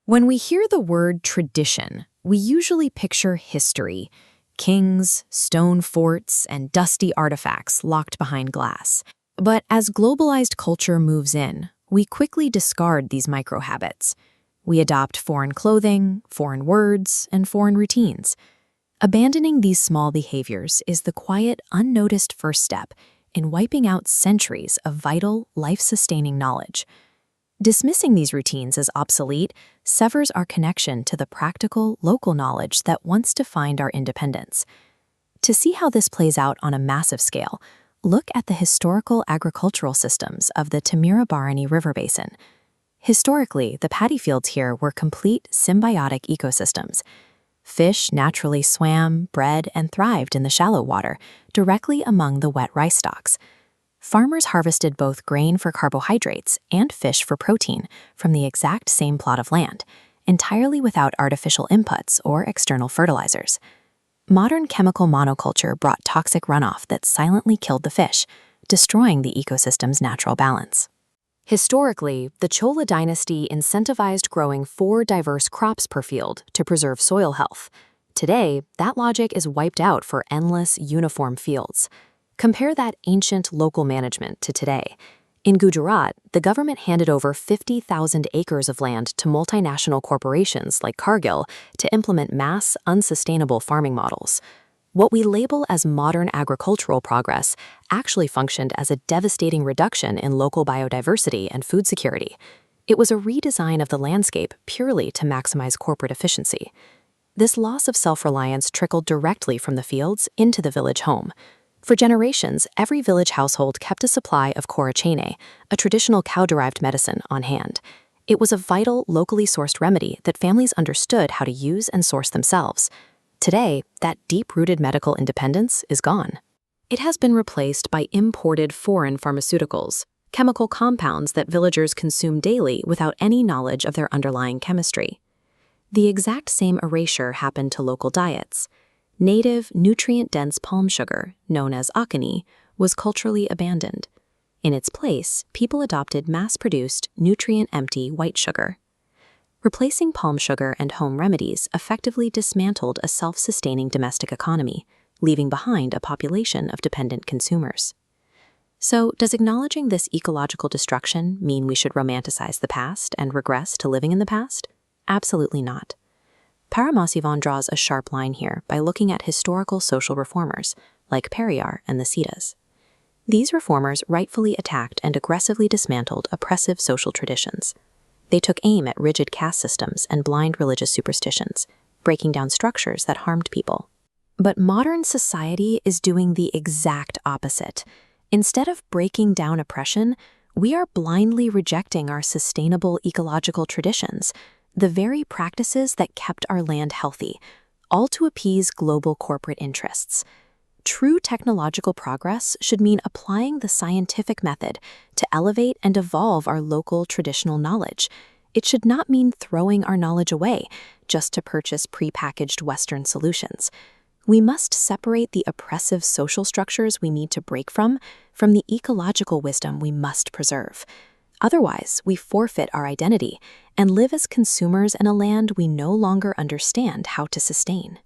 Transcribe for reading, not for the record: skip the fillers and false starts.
When we hear the word tradition, we usually picture history, kings, stone forts, and dusty artifacts locked behind glass. But as globalized culture moves in, we quickly discard these micro-habits. We adopt foreign clothing, foreign words, and foreign routines. Abandoning these small behaviors is the quiet, unnoticed first step in wiping out centuries of vital, life-sustaining knowledge. Dismissing these routines as obsolete severs our connection to the practical, local knowledge that once defined our independence. To see how this plays out on a massive scale, look at the historical agricultural systems of the Tamira-Barani River Basin. Historically, the paddy fields here were complete symbiotic ecosystems. Fish naturally swam, bred, and thrived in the shallow water, directly among the wet rice stalks. Farmers harvested both grain for carbohydrates and fish for protein from the exact same plot of land, entirely without artificial inputs or external fertilizers. Modern chemical monoculture brought toxic runoff that silently killed the fish, destroying the ecosystem's natural balance. Historically, the Chola dynasty incentivized growing 4 diverse crops per field to preserve soil health. Today, that logic is wiped out for endless, uniform fields. Compare that ancient local management to today. In Gujarat, the government handed over 50,000 acres of land to multinational corporations like Cargill to implement mass, unsustainable farming models. What we label as modern agricultural progress actually functioned as a devastating reduction in local biodiversity and food security. It was a redesign of the landscape purely to maximize corporate efficiency. This loss of self-reliance trickled directly from the fields into the village home. For generations, every village household kept a supply of korachene, a traditional cow-derived medicine, on hand. It was a vital, locally sourced remedy that families understood how to use and source themselves. Today, that deep-rooted medical independence is gone. It has been replaced by imported foreign pharmaceuticals, chemical compounds that villagers consume daily without any knowledge of their underlying chemistry. The exact same erasure happened to local diets. Native, nutrient-dense palm sugar, known as akani, was culturally abandoned. In its place, people adopted mass-produced, nutrient-empty white sugar. Replacing palm sugar and home remedies effectively dismantled a self-sustaining domestic economy, leaving behind a population of dependent consumers. So, does acknowledging this ecological destruction mean we should romanticize the past and regress to living in the past? Absolutely not. Paramasivan draws a sharp line here by looking at historical social reformers, like Periyar and the Siddhas. These reformers rightfully attacked and aggressively dismantled oppressive social traditions. They took aim at rigid caste systems and blind religious superstitions, breaking down structures that harmed people. But modern society is doing the exact opposite. Instead of breaking down oppression, we are blindly rejecting our sustainable ecological traditions, the very practices that kept our land healthy, all to appease global corporate interests. True technological progress should mean applying the scientific method to elevate and evolve our local traditional knowledge. It should not mean throwing our knowledge away just to purchase prepackaged Western solutions. We must separate the oppressive social structures we need to break from the ecological wisdom we must preserve. Otherwise, we forfeit our identity and live as consumers in a land we no longer understand how to sustain.